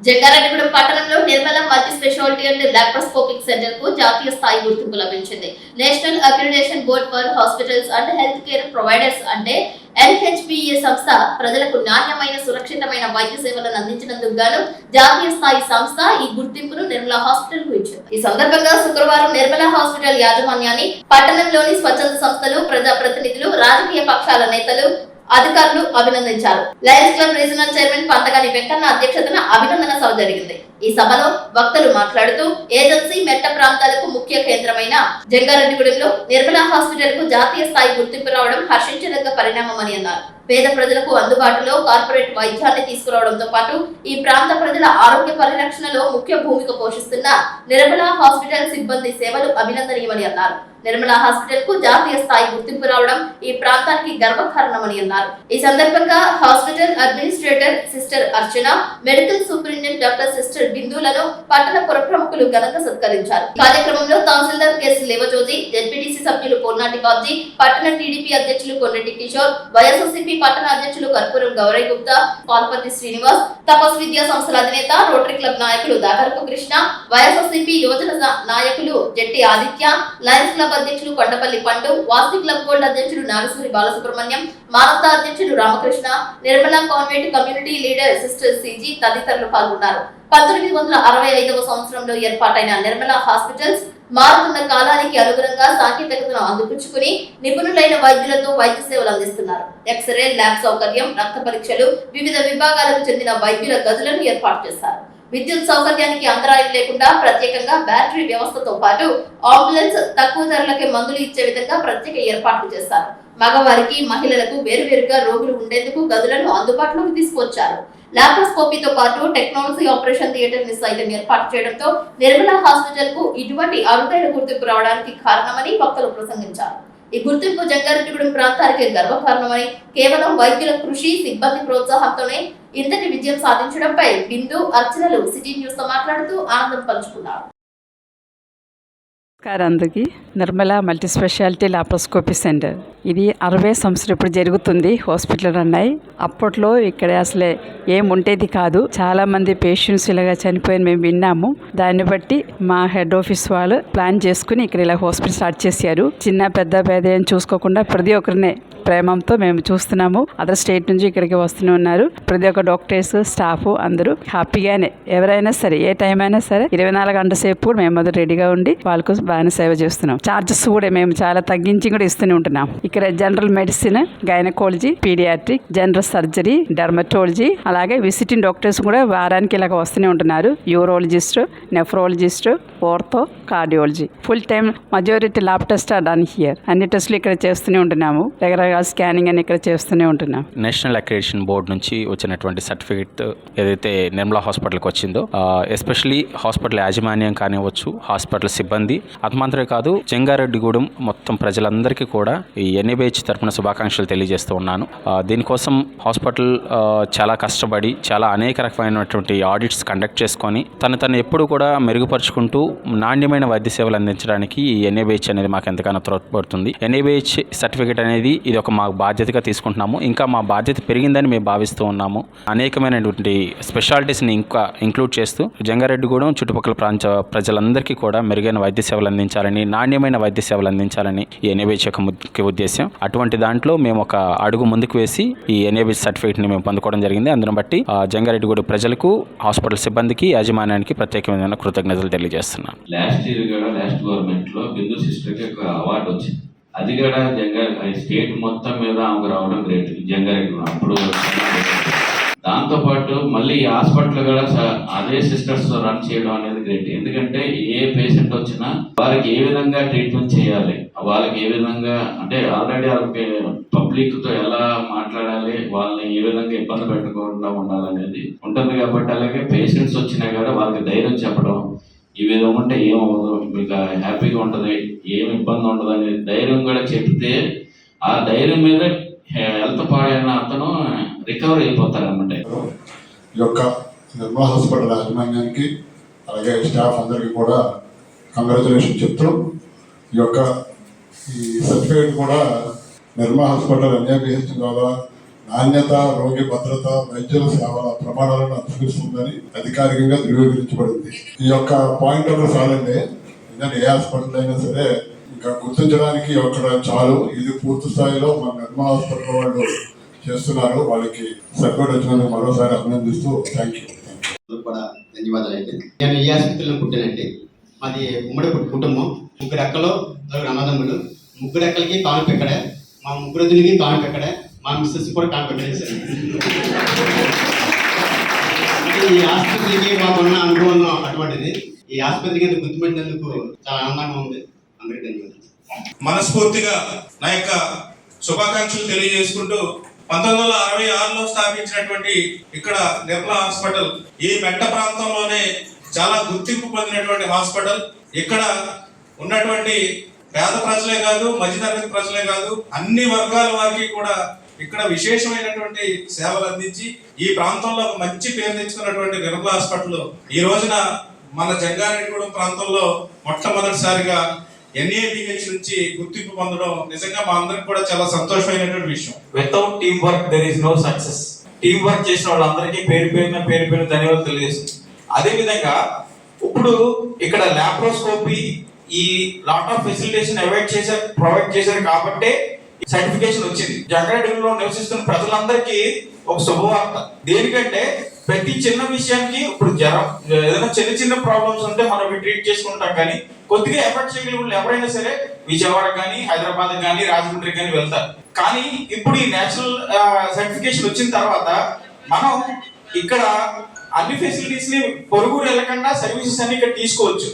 జంగారెడ్డిగూడెం పట్టణంలో Nirmala multi speciality and laparoscopic centre కు జాతీయ స్థాయి గుర్తింపు లభించింది. National accreditation board for hospitals and health care providers అంటే NHPA సంస్థ ప్రజలకు నాణ్యమైన సురక్షితమైన వైద్య సేవలను అందించినందుకు గాను జాతీయ స్థాయి సంస్థ ఈ గుర్తింపును నిర్మల హాస్పిటల్ కు ఇచ్చింది. ఈ సందర్భంగా శుక్రవారం నిర్మల హాస్పిటల్ యాజమాన్యాన్ని పట్టణంలోని స్వచ్ఛంద సంస్థలు, ప్రజాప్రతినిధులు, రాజకీయ పక్షాల నేతలు, అధికారులు అభినందించారు. Lions club regional chairman Panthagani Venkanna అధ్యక్షతన అభినందన సభ జరిగింది. ఈ సభలో వక్తలు మాట్లాడుతూ ఏజెన్సీ మెట్ట ప్రాంతాలకు ముఖ్య కేంద్రమైన జంగారెడ్డిగూడెంలో నిర్మల హాస్పిటల్ కు జాతీయ స్థాయి గుర్తింపు రావడం హర్షించదగ్గ పరిణామమని అన్నారు. పేద ప్రజలకు అందుబాటులో కార్పొరేట్ వైద్యాన్ని తీసుకురావడంతో పాటు ఈ ప్రాంత ప్రజల ఆరోగ్య పరిరక్షణలో ముఖ్య భూమిక పోషిస్తున్న నిర్మల హాస్పిటల్ సిబ్బంది సేవలు అభినందనీయమని అన్నారు. నిర్మల హాస్పిటల్ కు జాతీయ స్థాయి గుర్తింపు రావడం ఈ ప్రాంతానికి గర్వకారణమని అన్నారు. ఈ సందర్భంగా హాస్పిటల్ అడ్మినిస్ట్రేటర్ సిస్టర్ అర్చన, మెడికల్ సూపరింటెండెంట్ డాక్టర్ సిస్టర్ బిందులను పట్టణ పుర ప్రముఖులు ఘనంగా సత్కరించారు. కార్యక్రమంలో తహసీల్దార్ కెస్ లేవజోజి, జెడ్పీటీసీ సభ్యులు పొన్నాటి బాబ్జీ, పట్టణ టీడీపీ అధ్యక్షులు కొన్నెట్టి కిషోర్, వైఎస్ఆర్సీపీ పట్టణ అధ్యక్షులు కర్పూరం గౌరయ్ గుప్తా, పాల్పర్తి శ్రీనివాస్, తపస్ విద్యా సంస్థల అధినేత, రోటరీ క్లబ్ నాయకులు దాగరపు కృష్ణ, వైఎస్ఆర్సీపీ యువజన నాయకులు జెట్టి ఆదిత్య, లయన్స్ క్లబ్ అధ్యక్షులు కొండపల్లి పండు, వాస్తి క్లబ్ గోల్డ్ అధ్యక్షులు నాగసూరి బాలసుబ్రహ్మణ్యం, మానవతా అధ్యక్షులు Ramakrishna, Nirmala convent community leader sister Siji తదితరులు పాల్గొన్నారు. 1965వ సంవత్సరంలో ఏర్పాటైన నిర్మల హాస్పిటల్స్ మారుతున్న కాలానికి అనుగుణంగా సాంకేతికతను అందిపుచ్చుకుని నిపుణులైన వైద్యులతో వైద్య సేవలు అందిస్తున్నారు. ఎక్స్రే, ల్యాబ్ సౌకర్యం, రక్త పరీక్షలు, వివిధ విభాగాలకు చెందిన వైద్యుల గదులను ఏర్పాటు చేశారు. విద్యుత్ సౌకర్యానికి అంతరాయం లేకుండా ప్రత్యేకంగా బ్యాటరీ వ్యవస్థతో పాటు అంబులెన్స్, తక్కువ ధరలకే మందులు ఇచ్చే విధంగా ప్రత్యేక ఏర్పాట్లు చేశారు. మగవారికి, మహిళలకు వేరువేరుగా రోగులు ఉండేందుకు గదులను అందుబాటులోకి తీసుకొచ్చారు. లాప్రోస్కోపీతో పాటు టెక్నాలజీ ఆపరేషన్ థియేటర్ ని సైతం ఏర్పాటు చేయడంతో నిర్మల హాస్పిటల్ కు ఇటువంటి అరుదైన గుర్తింపు రావడానికి కారణమని వక్తలు ప్రసంగించారు. ఈ గుర్తింపు జంగారెడ్డిగూడెం ప్రాంతానికి గర్వకారణమని, కేవలం వైద్యుల కృషి, సిబ్బంది ప్రోత్సాహంతోనే ఇంతటి విజయం సాధించడంపై బిందు, అర్చనలు సిటీ న్యూస్ తో మాట్లాడుతూ ఆనందం పంచుకున్నారు. అందరికీ Nirmala multi speciality laparoscopy centre ఇది 60 సంవత్సరం ఇప్పుడు జరుగుతుంది. హాస్పిటల్ ఉన్నాయి. అప్పట్లో ఇక్కడ అసలే ఏం ఉండేది కాదు. చాలా మంది పేషెంట్స్ ఇలాగా చనిపోయిన మేము విన్నాము. దాన్ని బట్టి మా హెడ్ ఆఫీస్ వాళ్ళు ప్లాన్ చేసుకుని ఇక్కడ ఇలా హాస్పిటల్ స్టార్ట్ చేశారు. చిన్న పెద్ద పేద ఏం చూసుకోకుండా ప్రతి ఒక్కరినే ప్రేమంతో మేము చూస్తున్నాము. అదర్ స్టేట్ నుంచి ఇక్కడికి వస్తూనే ఉన్నారు. ప్రతి ఒక్క డాక్టర్స్, స్టాఫ్ అందరూ హ్యాపీగానే, ఎవరైనా సరే ఏ టైం అయినా సరే 24 గంటల సేపు కూడా మేము మొదలు రెడీగా ఉండి వాళ్ళకు బాగానే సేవ చేస్తున్నాం. చార్జెస్ కూడా మేము చాలా తగ్గించి కూడా ఇస్తూనే ఉంటున్నాం. ఇక్కడ general medicine, gynaecology, paediatric, general surgery, dermatology, అలాగే విజిటింగ్ డాక్టర్స్ కూడా వారానికి ఇలాగ వస్తూనే ఉంటున్నారు. Urologist, nephrologist, ortho, cardiology. Full time majority lab test are done here. అన్ని టెస్టులు ఇక్కడ చేస్తూనే ఉంటున్నాము. రెగ్యులర్గా స్కానింగ్ అని ఇక్కడ చేస్తూనే ఉంటున్నాం. నేషనల్ అక్రిడిటేషన్ బోర్డు నుంచి వచ్చినటువంటి సర్టిఫికేట్ ఏదైతే నిర్మలా హాస్పిటల్కి వచ్చిందో, ఎస్పెషలీ హాస్పిటల్ యాజమాన్యం కానివ్వచ్చు, హాస్పిటల్ సిబ్బంది, అది మాత్రమే కాదు జంగారెడ్డిగూడెం మొత్తం ప్రజలందరికీ కూడా ఈ NABH తరఫున శుభాకాంక్షలు తెలియజేస్తూ ఉన్నాను. దీనికోసం హాస్పిటల్ చాలా కష్టపడి చాలా అనేక రకమైనటువంటి ఆడిట్స్ కండక్ట్ చేసుకొని తను ఎప్పుడు కూడా మెరుగుపరుచుకుంటూ నాణ్యమైన వైద్య సేవలు అందించడానికి ఈ NABH అనేది మాకు ఎంతగానో తోడ్పడుతుంది. NABH సర్టిఫికేట్ అనేది ఇది ఒక మా బాధ్యతగా తీసుకుంటున్నాము. ఇంకా మా బాధ్యత పెరిగిందని మేము భావిస్తూ ఉన్నాము. అనేకమైనటువంటి స్పెషాలిటీస్ని ఇంకా ఇంక్లూడ్ చేస్తూ జంగారెడ్డిగూడెం చుట్టుపక్కల ప్రాంత ప్రజలందరికీ కూడా మెరుగైన వైద్య సేవలు అందించాలని, నాణ్యమైన వైద్య సేవలు అందించాలని ఈ NABH యొక్క ముఖ్య ఉద్దేశం. అటువంటి దాంట్లో మేము ఒక అడుగు ముందుకు వేసి ఈ NABH సర్టిఫికేట్ని మేము పొందుకోవడం జరిగింది. అందును బట్టి జంగారెడ్డిగూడెం ప్రజలకు, హాస్పిటల్ సిబ్బందికి, యాజమాన్యానికి ప్రత్యేకమైన కృతజ్ఞతలు తెలియజేస్తున్నాను. లాస్ట్ గవర్నమెంట్లో బిందు సిస్టర్కి ఒక అవార్డు వచ్చింది. అది కూడా స్టేట్ మొత్తం మీద ఆమెకు రావడం గ్రేట్. జంగారెడ్డిగూడెం అప్పుడు దాంతోపాటు మళ్ళీ ఈ హాస్పిటల్ కూడా అదే సిస్టర్స్ రన్ చేయడం అనేది గ్రేట్. ఎందుకంటే ఏ పేషెంట్ వచ్చినా వారికి ఏ విధంగా ట్రీట్మెంట్ చేయాలి, వాళ్ళకి ఏ విధంగా అంటే ఆల్రెడీ వాళ్ళకి పబ్లిక్తో ఎలా మాట్లాడాలి, వాళ్ళని ఏ విధంగా ఇబ్బంది పెట్టకుండా ఉండాలనేది ఉంటుంది. కాబట్టి అలాగే పేషెంట్స్ వచ్చినా కూడా వాళ్ళకి ధైర్యం చెప్పడం, ఈ విధంగా ఉంటే ఏమవ్వదు, మీకు హ్యాపీగా ఉంటుంది, ఏమి ఇబ్బంది ఉండదు అనేది ధైర్యం కూడా చెప్తే ఆ ధైర్యం మీద హెల్త్ పాడైన అతను రికవర్ అయిపోతారు అన్నమాట. ఈ యొక్క నిర్మలా హాస్పిటల్ యాజమాన్యానికి అలాగే స్టాఫ్ అందరికీ కూడా కంగ్రాచులేషన్ చెప్తూ, ఈ యొక్క ఈ సర్టిఫికేట్ కూడా నిర్మలా హాస్పిటల్ NABH ద్వారా నాణ్యత, రోగి భద్రత, వైద్యుల సేవల ప్రమాణాలను అనుసరిస్తుందని అధికారికంగా ధృవీకరించబడింది. ఈ యొక్క పాయింట్ ఒకటి చాలండి. ఎందుకంటే ఏ హాస్పిటల్ అయినా సరే ఇంకా గుర్తించడానికి అక్కడ చాలు. ఇది పూర్తి స్థాయిలో మన నిర్మల్ హాస్పిటల్ వాళ్ళు చేస్తున్నారు. వాళ్ళకి సర్టిఫికేట్ వచ్చినందుకు మరోసారి అభినందిస్తూ థ్యాంక్ యూ. కూడా ధన్యవాదాలు అండి. నేను ఈ ఆసుపత్రిలో పుట్టానండి. మాది ఉమ్మడి కుటుంబం, 3 అక్కలు, 4 అన్నదమ్ములు. 3 అక్కలకి కాను పెక్కడే, మా 3 వదిలికి కాను పెక్కడే, మా మిస్సెస్ కూడా కాను పెట్టేసారు. ఈ ఆసుపత్రికి మాకున్న అనుభవం అటువంటిది. ఈ ఆసుపత్రికి గుర్తుపెట్టినందుకు చాలా ఆనందంగా ఉంది. అందరికీ ధన్యవాదాలు. మనస్ఫూర్తిగా నా యొక్క శుభాకాంక్షలు తెలియజేసుకుంటూ 1966లో స్థాపించినటువంటి ఇక్కడ నిర్మలా హాస్పిటల్ ఈ మెట్ట ప్రాంతంలోనే చాలా గుర్తింపు పొందినటువంటి హాస్పిటల్. ఇక్కడ ఉన్నటువంటి పేద ప్రజలే కాదు, మధ్యతరగతి ప్రజలే కాదు, అన్ని వర్గాల వారికి కూడా ఇక్కడ విశేషమైనటువంటి సేవలు అందించి ఈ ప్రాంతంలో ఒక మంచి పేరు తెచ్చుకున్నటువంటి నిర్మలా హాస్పిటల్ ఈ రోజున మన జంగారెడ్డిగూడెం ప్రాంతంలో మొట్టమొదటిసారిగా NABH నుంచి గుర్తింపు పొందడం నిజంగా మా అందరికి కూడా చాలా సంతోషమైనటువంటి విషయం. Without team work there is no success. Team work చేసిన వాళ్ళందరికీ పేరు పేరు ధన్యవాదాలు తెలియజేస్తుంది. అదే విధంగా ఇప్పుడు ఇక్కడ లాప్రోస్కోపీ ఈ లాట్ ఆఫ్ ఫెసిలిటేషన్ ప్రొవైడ్ చేశారు కాబట్టే సర్టిఫికేషన్ వచ్చింది. జంగారెడ్డిలో నివసిస్తున్న ప్రజలందరికీ ఒక శుభవార్త. దేనికంటే ప్రతి చిన్న విషయానికి ఇప్పుడు జ్వరం, ఏదైనా చిన్న ప్రాబ్లమ్స్ ఉంటే మనం ట్రీట్ చేసుకుంటాం, కానీ కొద్దిగా ఎఫర్ట్ చేయగలిగిన ఎవరైనా సరే విజయవాడ కానీ, హైదరాబాద్ కానీ, రాజమండ్రి కానీ వెళ్తారు. కానీ ఇప్పుడు ఈ నేషనల్ సర్టిఫికేషన్ వచ్చిన తర్వాత మనం ఇక్కడ అన్ని ఫెసిలిటీస్ ని పొరుగురు వెళ్ళకుండా సర్వీసెస్ అన్ని ఇక్కడ తీసుకోవచ్చు.